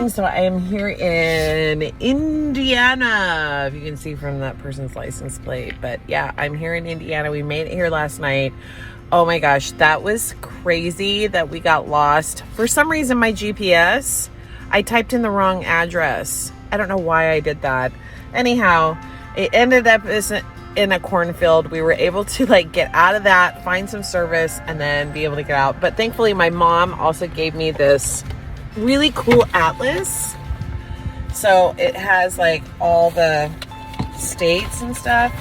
morning. So I am here in Indiana, if you can see from that person's license plate. But yeah, I'm here in Indiana. We made it here last night. Oh my gosh, that was crazy that we got lost. For some reason, my GPS, I typed in the wrong address. I don't know why I did that. Anyhow, it ended up in a cornfield. We were able to get out of that, find some service, and then be able to get out. But thankfully, my mom also gave me this really cool atlas. So it has all the states and stuff.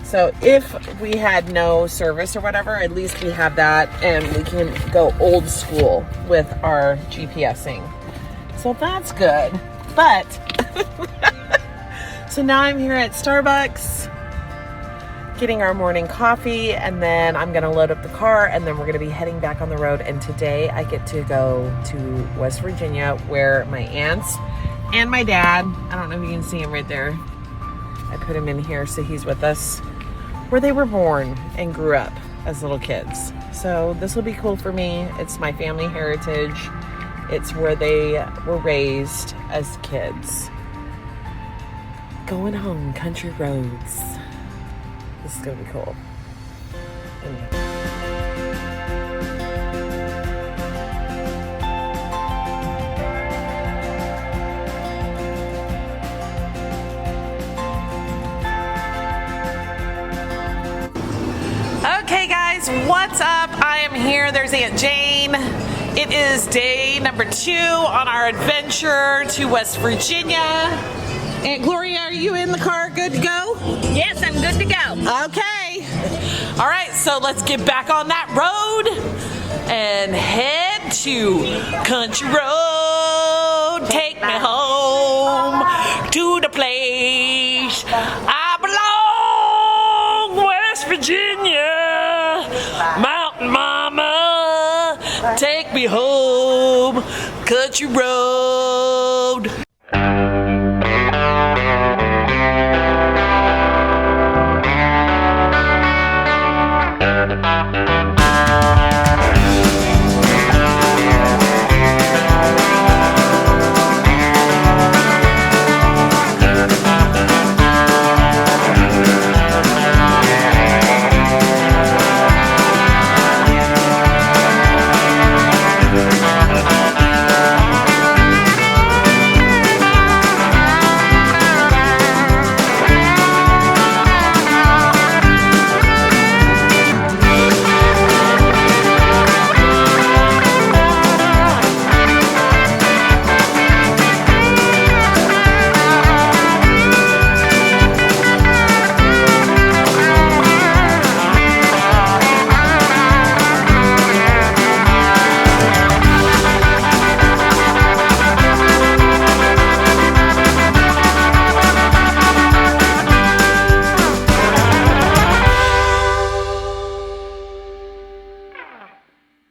So if we had no service or whatever, at least we have that and we can go old school with our GPSing. So that's good. But so now I'm here at Starbucks getting our morning coffee, and then I'm gonna load up the car, and then we're gonna be heading back on the road. And today I get to go to West Virginia, where my aunts and my dad, I don't know if you can see him right there, I put him in here so he's with us, where they were born and grew up as little kids. So this will be cool for me. It's my family heritage. It's where they were raised as kids. Going home, country roads. This is gonna be cool. Okay guys, what's up? I am here. There's Aunt Jane. It is day number 2 on our adventure to West Virginia. Aunt Gloria, are you in the car good to go? Yes, I'm good to go. Okay. All right, so let's get back on that road and head to Country Road. Take me home to the place I belong, West Virginia. Mountain Mama, take me home, Country Road.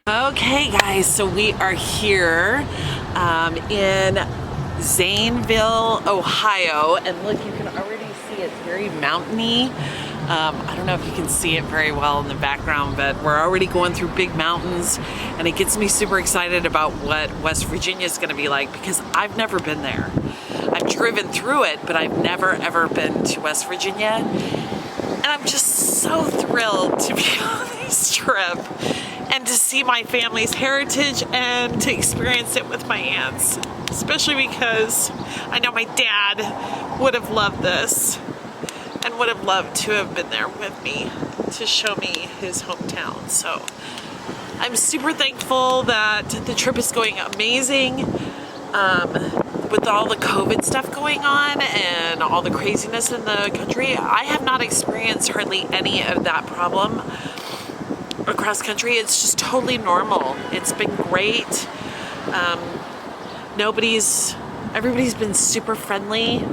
Okay guys, so we are here in Zanesville, Ohio, and look, you can already see it's very mountainy. I don't know if you can see it very well in the background, but we're already going through big mountains, and it gets me super excited about what West Virginia is going to be like, because I've never been there. I've driven through it, but I've never ever been to West Virginia, and I'm just so thrilled to be on this trip and to see my family's heritage and to experience it with my aunts, especially because I know my dad would have loved this and would have loved to have been there with me to show me his hometown. So I'm super thankful that the trip is going amazing. With all the COVID stuff going on and all the craziness in the country, I have not experienced hardly any of that problem across country. It's just totally normal. It's been great. Everybody's been super friendly,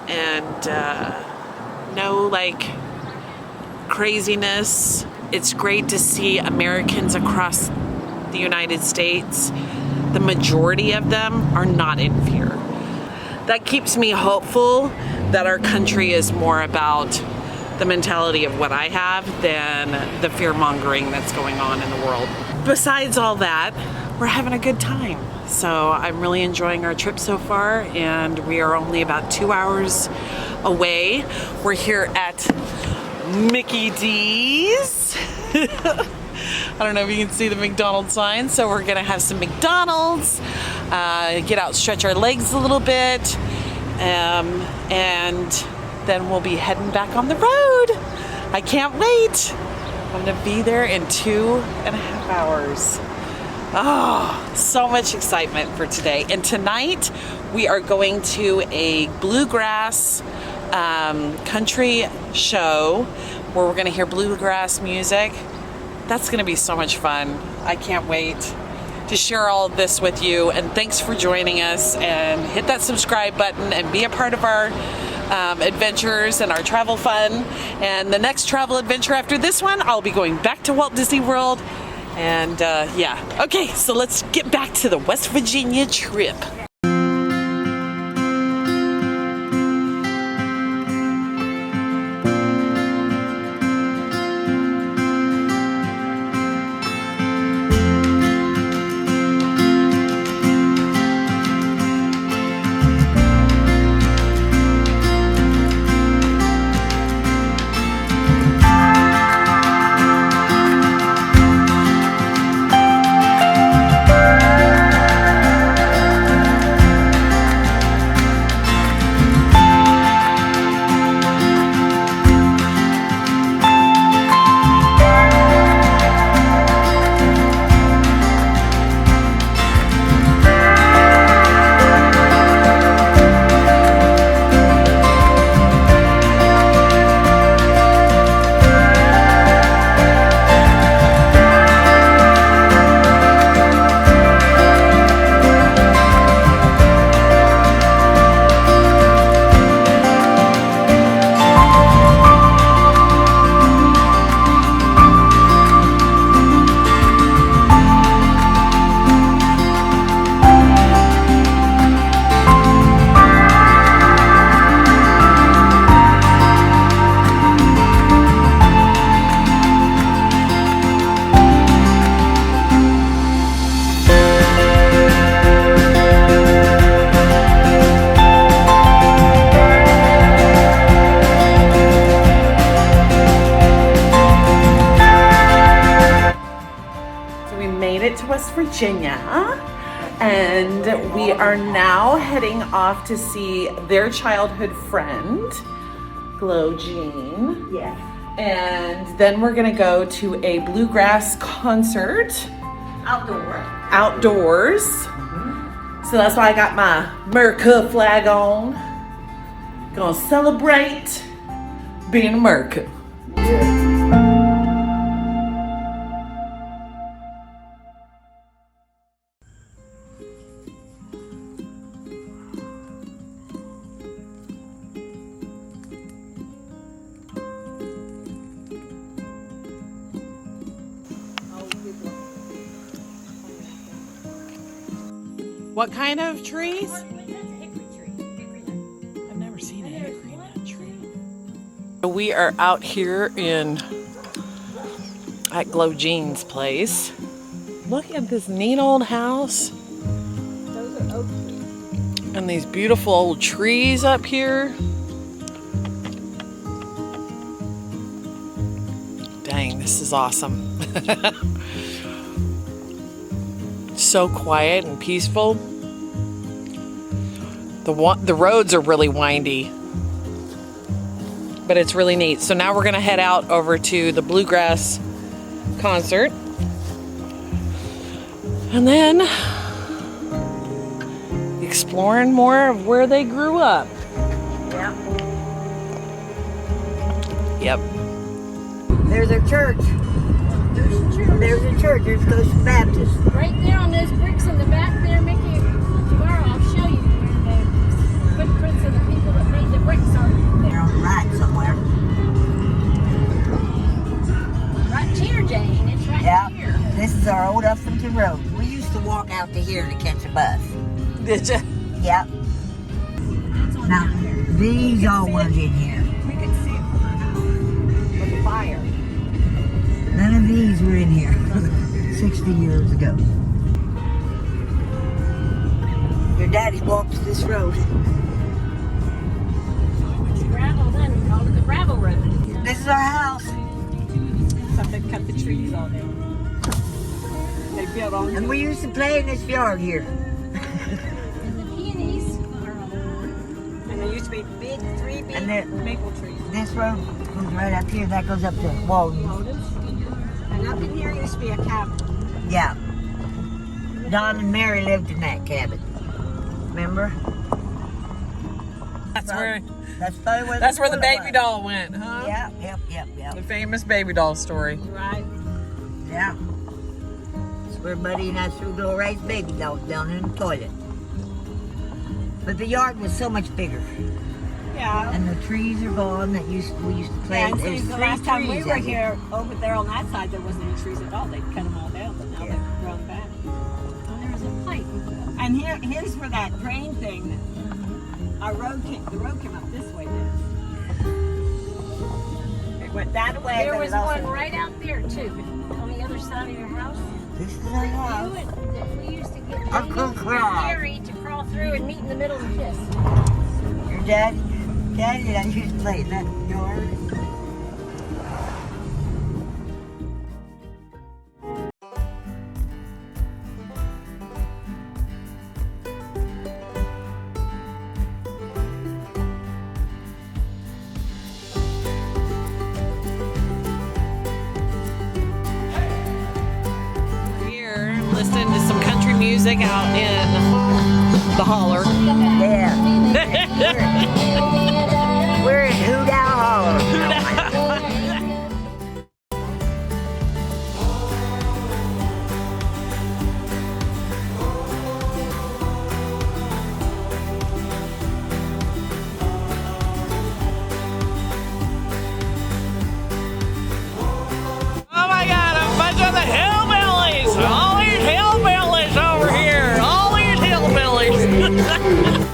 and no craziness. It's great to see Americans across the United States. The majority of them are not in fear. That keeps me hopeful that our country is more about the mentality of what I have than the fear mongering that's going on in the world. besides all that, we're having a good time. So I'm really enjoying our trip so far, and we are only about 2 hours away. We're here at Mickey D's. I don't know if you can see the McDonald's sign, so we're gonna have some McDonald's, get out, stretch our legs a little bit, and then we'll be heading back on the road. I can't wait. I'm gonna be there in 2.5 hours. Oh, so much excitement for today. And tonight we are going to a bluegrass country show where we're gonna hear bluegrass music. That's gonna be so much fun. I can't wait to share all of this with you. And thanks for joining us, and hit that subscribe button and be a part of our adventures and our travel fun. And the next travel adventure after this one, I'll be going back to Walt Disney World. And yeah, okay, so let's get back to the West Virginia trip. West Virginia, and we are now heading off to see their childhood friend, Glow Jean. Yes. And then we're gonna go to a bluegrass concert. Outdoors. So that's why I got my America flag on. Gonna celebrate being America. Yeah. What kind of trees? That's a hickory tree. I've never seen a hickory nut tree. We are out here at Glow Jean's place. Look at this neat old house. Those are oak trees. And these beautiful old trees up here. Dang, this is awesome. So quiet and peaceful. The roads are really windy, but it's really neat. So now we're gonna head out over to the bluegrass concert, and then exploring more of where they grew up. Yep. Yep. There's a church. There's a church. There's Ghost Baptist. Right there on those bricks in the back there, Mickey. Tomorrow I'll show you where the footprints of the people that made the bricks are. They're on the right somewhere. Right here, Jane. It's right Yeah. here. This is our old Uffington Road. We used to walk out to here to catch a bus. Did you? Yep. That's on Now, down there. these all ones in here. We could see it from our house with the fire. None of these were in here. 60 years ago. Your daddy walks this road. It's gravel then. We called it the gravel road. This is our house. So they cut the trees all down. They built on And we used to play in this yard here. And the peonies are all over. and there used to be three big And then- maple trees. This road goes right up here. That goes up to Walden. And up in here used to be a cabin. Yeah. Don and Mary lived in that cabin. Remember? That's where That's where the baby doll went, huh? Yeah, yep. The famous baby doll story. Right. Yeah. That's where Buddy and I threw little raised baby dolls down in the toilet. But the yard was so much bigger. Yeah. And the trees are gone that we used to play. Yeah, and There's since the three last time we trees were out here, over there on that side, there wasn't any trees at all. They'd cut them all down, but now Yeah. they've grown back. Oh, there was a pipe. And here's where that drain thing, the road came up this way then. It went that way. There but was it also- one right out there too, on the other side of your house. This is our house. That we used to get Uncle Jamie and Clyde. Gary to crawl through and meet in the middle and kiss. Your daddy and I used to play in that yard. Here, listening to some country music out in the holler. Yeah. We're in Hoodow Holler. Oh my God, a bunch of the hillbillies! All these hillbillies over here! All these hillbillies!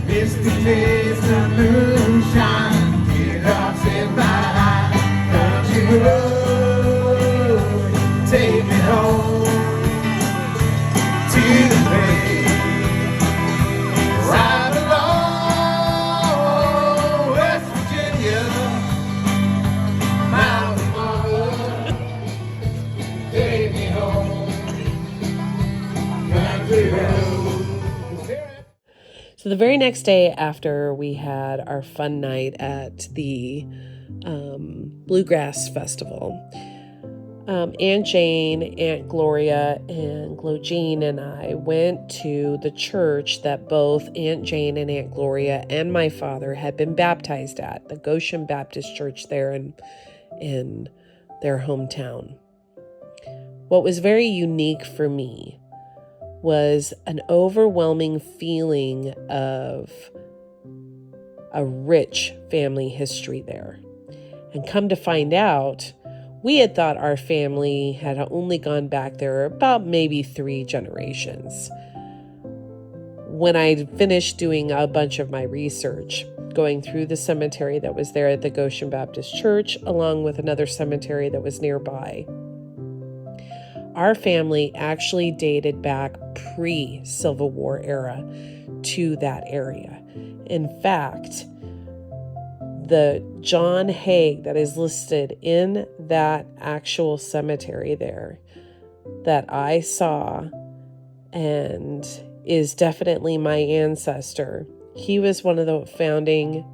Misty days of moonshine, teardrops in my eye. Country road, take me home to the place right along West Virginia, mountain mama, take me home, country road. So the very next day after we had our fun night at the Bluegrass Festival, Aunt Jane, Aunt Gloria, and Glogene and I went to the church that both Aunt Jane and Aunt Gloria and my father had been baptized at, the Goshen Baptist Church there in their hometown. What was very unique for me was an overwhelming feeling of a rich family history there. And come to find out, we had thought our family had only gone back there about maybe 3 generations. When I finished doing a bunch of my research, going through the cemetery that was there at the Goshen Baptist Church, along with another cemetery that was nearby, our family actually dated back pre-Civil War era to that area. In fact, the John Haig that is listed in that actual cemetery there that I saw and is definitely my ancestor. He was one of the founding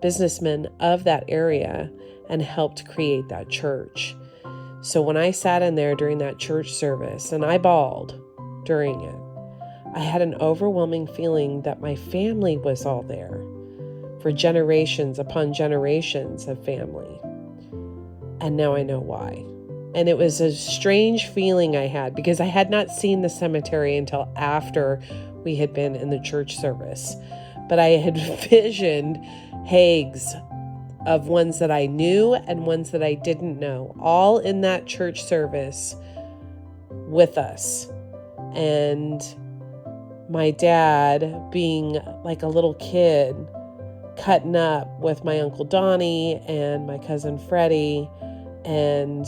businessmen of that area and helped create that church. So when I sat in there during that church service, and I bawled during it, I had an overwhelming feeling that my family was all there for generations upon generations of family. And now I know why. And it was a strange feeling I had because I had not seen the cemetery until after we had been in the church service. But I had visioned Haigs of ones that I knew and ones that I didn't know, all in that church service with us. And my dad being like a little kid, cutting up with my Uncle Donnie and my cousin Freddie and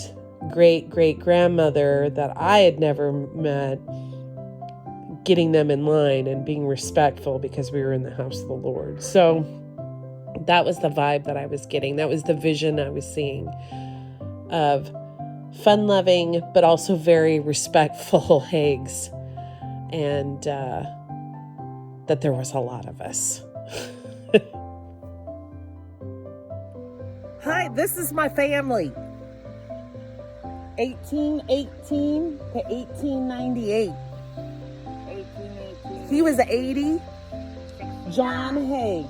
great-great-grandmother that I had never met, getting them in line and being respectful because we were in the house of the Lord. So that was the vibe that I was getting. That was the vision I was seeing of fun-loving, but also very respectful Haigs. And that there was a lot of us. Hi, this is my family. 1818 to 1898. 1818. He was 80. John Haig.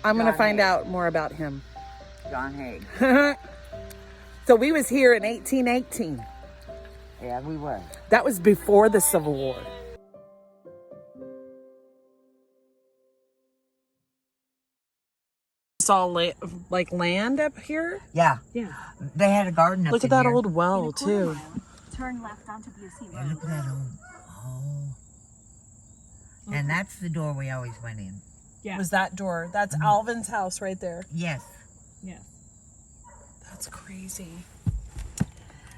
I'm going to find out more about him. John Haig. So we was here in 1818. Yeah, we were. That was before the Civil War. It's all like land up here. Yeah. Yeah. They had a garden up Look in at that here. old well too. Turn left onto BC Yeah, Road. look at that old. Oh. And that's the door we always went in. Yeah. Was that door? That's Alvin's house right there. Yes. Yes. That's crazy.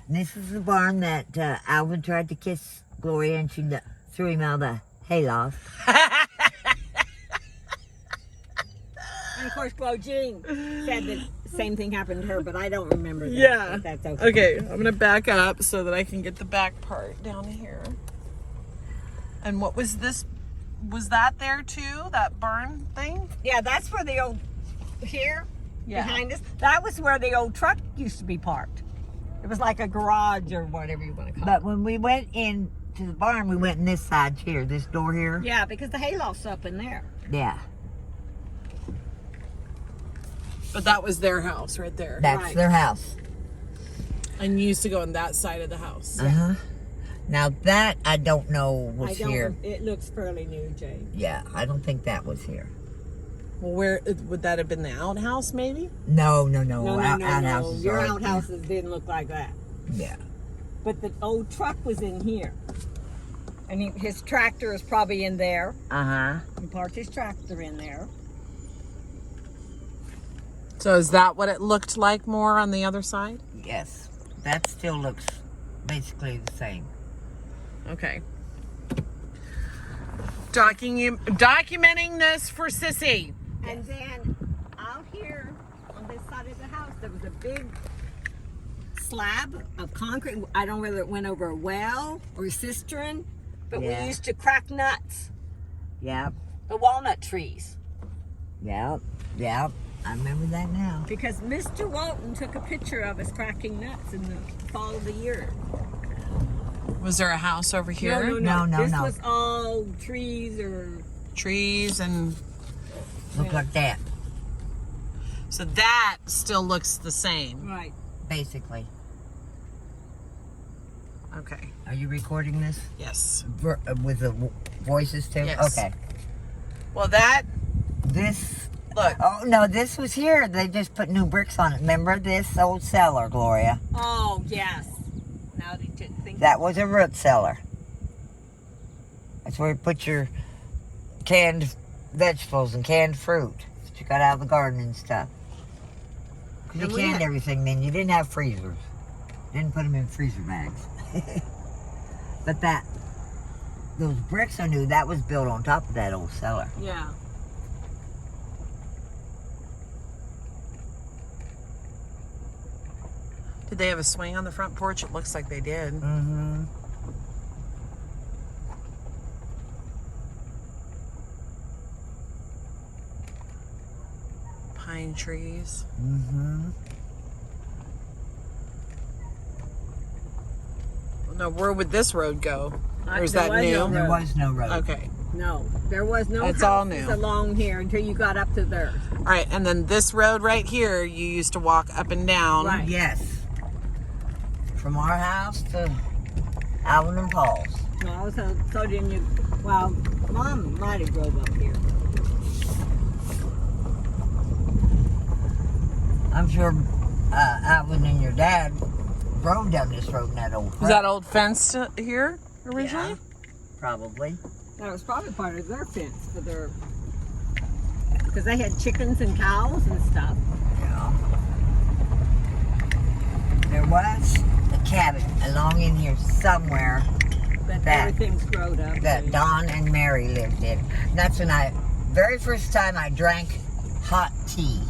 And this is the barn that Alvin tried to kiss Gloria and she threw him out of the hayloft. And of course, Glo Jean said that same thing happened to her, but I don't remember that. Yeah. But that's okay. Okay, I'm gonna back up so that I can get the back part down here. And what was this? Was that there too? That barn thing? Yeah, that's where the old, here, Yeah. behind us, that was where the old truck used to be parked. It was like a garage or whatever you want to call it. But when we went in to the barn, we went in this side here, this door here. Yeah, because the hayloft's up in there. Yeah. But that was their house right there. That's Right. their house. And you used to go on that side of the house. Uh-huh. Now that I don't know was I don't, here. it looks fairly new, Jay. Yeah, I don't think that was here. Well, where would that have been? The outhouse, maybe? No. No. Outhouses Your are- outhouses didn't look like that. Yeah. But the old truck was in here. And his tractor is probably in there. Uh-huh. He parked his tractor in there. So is that what it looked like more on the other side? Yes. That still looks basically the same. Okay. Documenting this for Sissy. And then out here on this side of the house, there was a big slab of concrete. I don't know whether it went over a well or a cistern, but Yeah. we used to crack nuts, Yep. the walnut trees. Yep. I remember that now. Because Mr. Walton took a picture of us cracking nuts in the fall of the year. Was there a house over here? No. This was all trees or... Trees and... Look like that, So that still looks the same. Right. basically. Okay. Are you recording this? Yes. With the voices too? Yes. Okay. Well, that, This, look. oh no, this was here. They just put new bricks on it. Remember this old cellar, Gloria? Oh, yes. Now that you think. That was a root cellar. That's where you put your canned vegetables and canned fruit that you got out of the garden and stuff. 'Cause you And we canned had- everything then. You didn't have freezers. Didn't put them in freezer bags. But those bricks are new. That was built on top of that old cellar. Yeah. Did they have a swing on the front porch? It looks like they did. Mm-hmm. Pine trees. Mm-hmm. No, where would this road go? Or is There that was new? no There road. was no road. Okay. No, there was no It's all houses new. along here until you got up to theirs. All right, and then this road right here, you used to walk up and down. Right. Yes. From our house to Alvin and Paul's. No, so didn't you? Well, Mom might have drove up here. I'm sure Alvin and your dad drove down this road in that old Was that old fence here originally? Yeah, probably. That was probably part of their fence for their, because they had chickens and cows and stuff. Yeah. There was a cabin along in here somewhere But That- everything's growed up. that Don and Mary lived in. And that's when very first time I drank hot tea.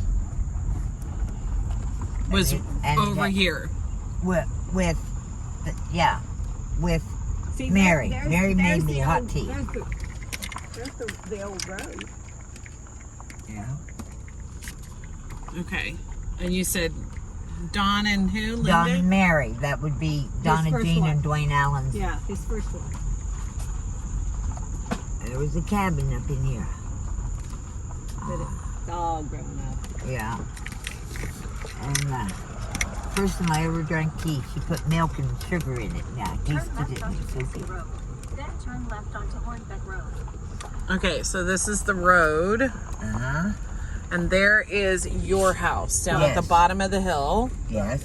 Was And over that- here. with See, Mary. there's- Mary made there's me the hot old- tea. There's the old road. Yeah. Okay. And you said Don and who? Linda? Don and Mary. That would be Donna first Jean one. and Dwayne Allen's. Yeah, his first one. There was a cabin up in here. But it's all grown up. Yeah. And first time I ever drank tea, she put milk and sugar in it. Yeah, I tasted it. And it was so good. Then turn left onto Hornbeck Road. Okay, so this is the road. Uh-huh. And there is your house down at Yes. the bottom of the hill. Yes.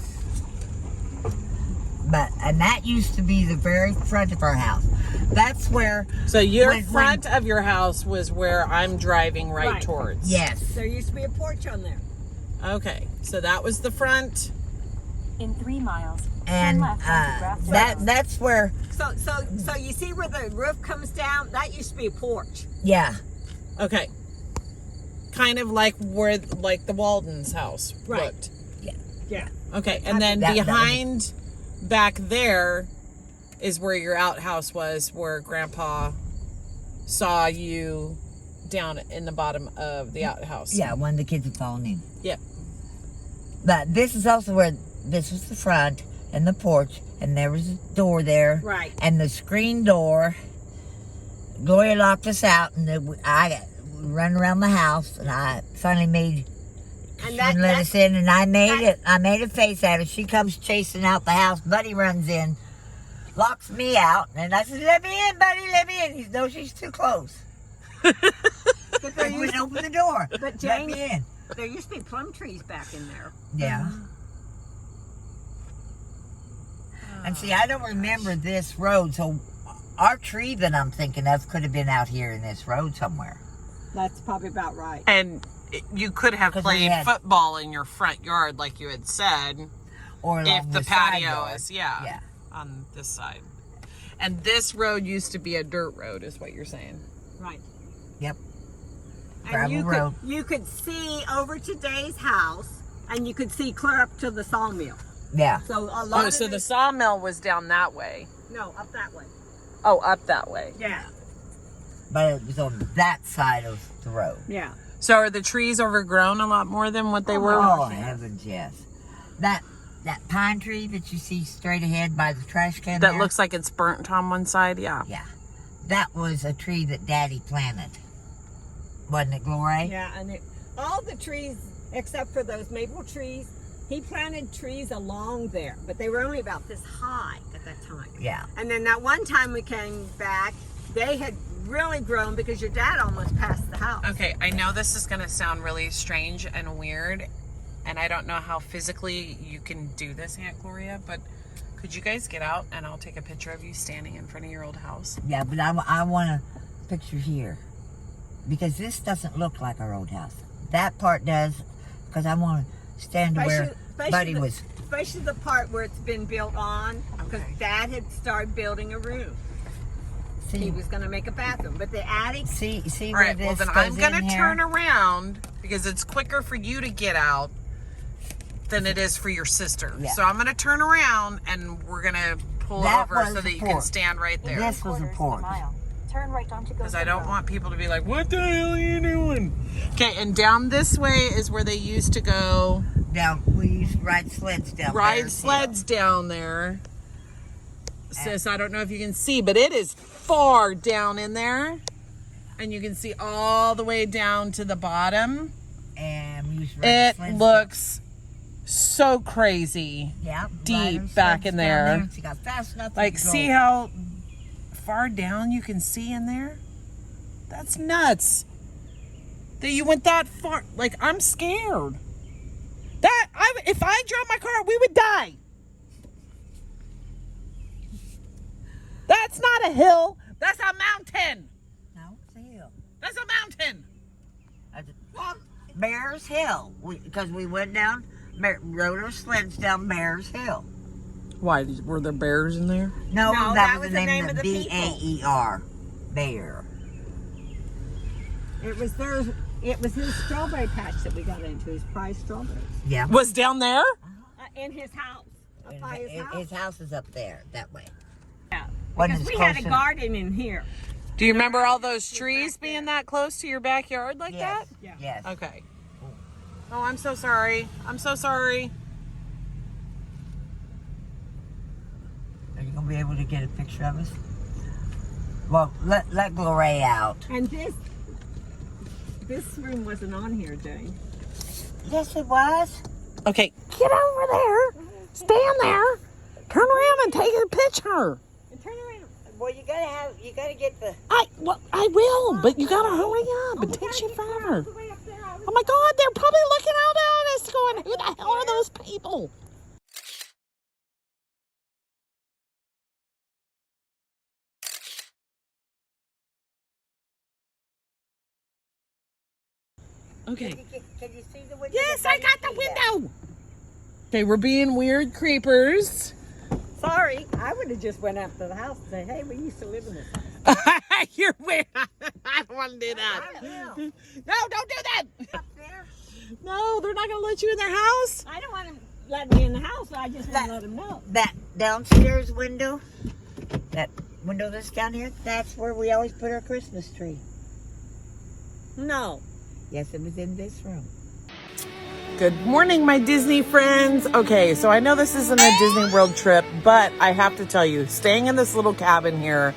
And that used to be the very front of our house. That's where, So your When- front of your house was where I'm driving right towards. yes. There used to be a porch on there. Okay, so that was the front. In 3 miles, And turn left onto Grass Road. that's where, So you see where the roof comes down? That used to be a porch. yeah. Okay. Kind of like where like the Walden's house Right. looked. Yeah. Okay, and then That- behind back there is where your outhouse was, where Grandpa saw you down in the bottom of the outhouse. Yeah, one of the kids had fallen in. Yep. But this is also where, this was the front and the porch, and there was a door there. Right. And the screen door, Gloria locked us out, and I run around the house, and I finally made, And she that, wouldn't let that's us in, and I made a face at her. She comes chasing out the house. Buddy runs in, locks me out, and I said, "Let me in, Buddy, let me in." He said, "No, she's too close." but there I used, wouldn't open the door. but Let Jane, me in. there used to be plum trees back in there. Yeah. And see, I don't remember this road, so our tree that I'm thinking of could have been out here in this road somewhere. That's probably about right. And you could have 'Cause we played had- football in your front yard, like you had said, Or along if the side patio yard. is, yeah, Yeah. on this side. And this road used to be a dirt road, is what you're saying. Right. Yep. And Gravel road. you could see over to Day's house, and you could see clear up to the sawmill. Yeah. So a lot Oh, of so the this- sawmill was down that way. no, up that way. Oh, up that way. Yeah. But it was on that side of the road. Yeah. So are the trees overgrown a lot more than what they were? Oh, heavens, yes. That pine tree that you see straight ahead by the trash can That there, looks like it's burnt on one side, yeah. yeah. That was a tree that Daddy planted. Wasn't it, Gloria? Yeah, and all the trees except for those maple trees He planted trees along there, but they were only about this high at that time. Yeah. And then that one time we came back, they had really grown because your dad almost passed the house. Okay, I know this is going to sound really strange and weird, and I don't know how physically you can do this, Aunt Gloria, but could you guys get out and I'll take a picture of you standing in front of your old house? Yeah, but I want a picture here. Because this doesn't look like our old house. That part does, because I want to stand where Buddy was. Especially the part where it's been built on, because Okay. Dad had started building a room. He See, was going to make a bathroom, but the attic, see All where right, this well then goes I'm going in to here? turn around because it's quicker for you to get out than it is for your sister. Yeah. So I'm going to turn around and we're going to pull That over was so that the you can porch. stand right there. This was a Quarters of porch. mile. Turn right onto Because Goshen I don't Road. want people to be like, what the hell are you doing? Okay, and down this way is where they used to go Down, we used to ride sleds down ride Bears sleds down there. Sis, I don't know if you can see, but it is far down in there. And you can see all the way down to the bottom. Hill. And we used to ride It sleds looks so crazy. yeah, deep ride back sleds in down there. She got fast enough Like, to see go. how far down you can see in there? That's nuts. That you went that far. Like, I'm scared. If I drove my car, we would die. That's not a hill. That's a mountain. No, it's a hill. That's a mountain. Bears Hill. Because we went down, rode our sleds down Bears Hill. Why? Were there bears in there? No, No, that was the name of the people. B-A-E-R. Bear. it was his strawberry patch that we got into, his prized strawberries. Yeah. Was down there? In his house. Up by his house. His house is up there, that way. Yeah. Wasn't Because as we had a close garden in here. Do you remember all those trees being that close to your backyard like Yes. that? Yeah. Yes. Okay. Oh, I'm so sorry. I'm so sorry. Are you gonna be able to get a picture of us? Well, let Gloria out. And this room wasn't on here, Jane. Yes, it was. Okay, get over there. Stand there. Turn around and take a picture. And turn around. Well, you gotta get the. I will, but you gotta hurry up. It takes you forever. Oh my God, they're probably looking out at us going, who the hell are those people? Okay. Can you see the window? Yes, I got the window. Okay, we're being weird creepers. Sorry, I would have just went up to the house and said, hey, we used to live in this house. You're weird. I don't want to do that. No, don't do that. Up there. No, they're not going to let you in their house. I don't want him let me in the house. I just want to let him know. That downstairs window, that window that's down here, that's where we always put our Christmas tree. No. Yes, it was in this room. Good morning, my Disney friends. Okay, so I know this isn't a Disney World trip, but I have to tell you, staying in this little cabin here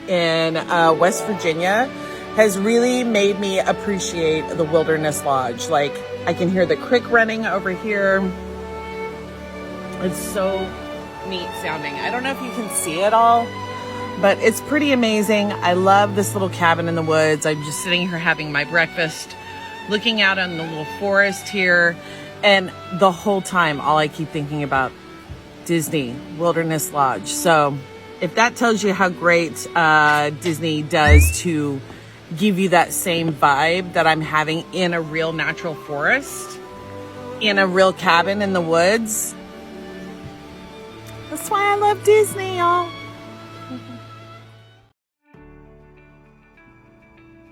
in West Virginia has really made me appreciate the Wilderness Lodge. Like, I can hear the creek running over here. It's so neat sounding. I don't know if you can see it all, but it's pretty amazing. I love this little cabin in the woods. I'm just sitting here having my breakfast, looking out on the little forest here, and the whole time all I keep thinking about Disney Wilderness Lodge. So if that tells you how great Disney does to give you that same vibe that I'm having in a real natural forest, in a real cabin in the woods, that's why I love Disney, y'all.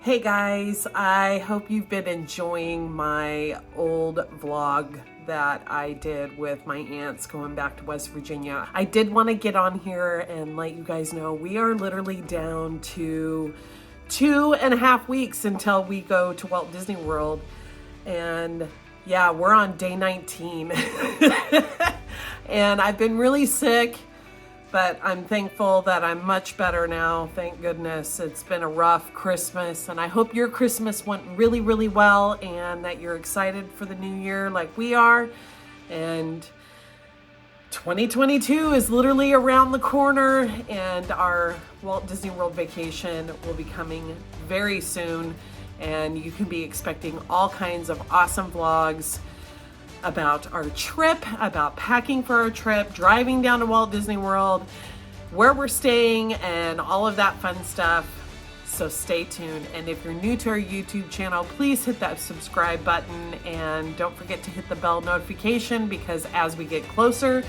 Hey guys, I hope you've been enjoying my old vlog that I did with my aunts going back to West Virginia. I did want to get on here and let you guys know we are literally down to 2.5 weeks until we go to Walt Disney World. And yeah, we're on day 19. And I've been really sick, but I'm thankful that I'm much better now. Thank goodness. It's been a rough Christmas, and I hope your Christmas went really, really well and that you're excited for the new year like we are. And 2022 is literally around the corner, and our Walt Disney World vacation will be coming very soon. And you can be expecting all kinds of awesome vlogs about our trip, about packing for our trip, driving down to Walt Disney World, where we're staying, and all of that fun stuff. So stay tuned. And if you're new to our YouTube channel, please hit that subscribe button, and don't forget to hit the bell notification, because as we get closer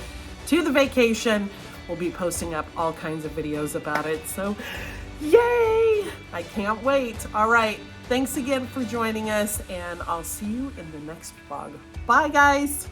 to the vacation, we'll be posting up all kinds of videos about it. So yay! I can't wait. All right. Thanks again for joining us, and I'll see you in the next vlog. Bye, guys.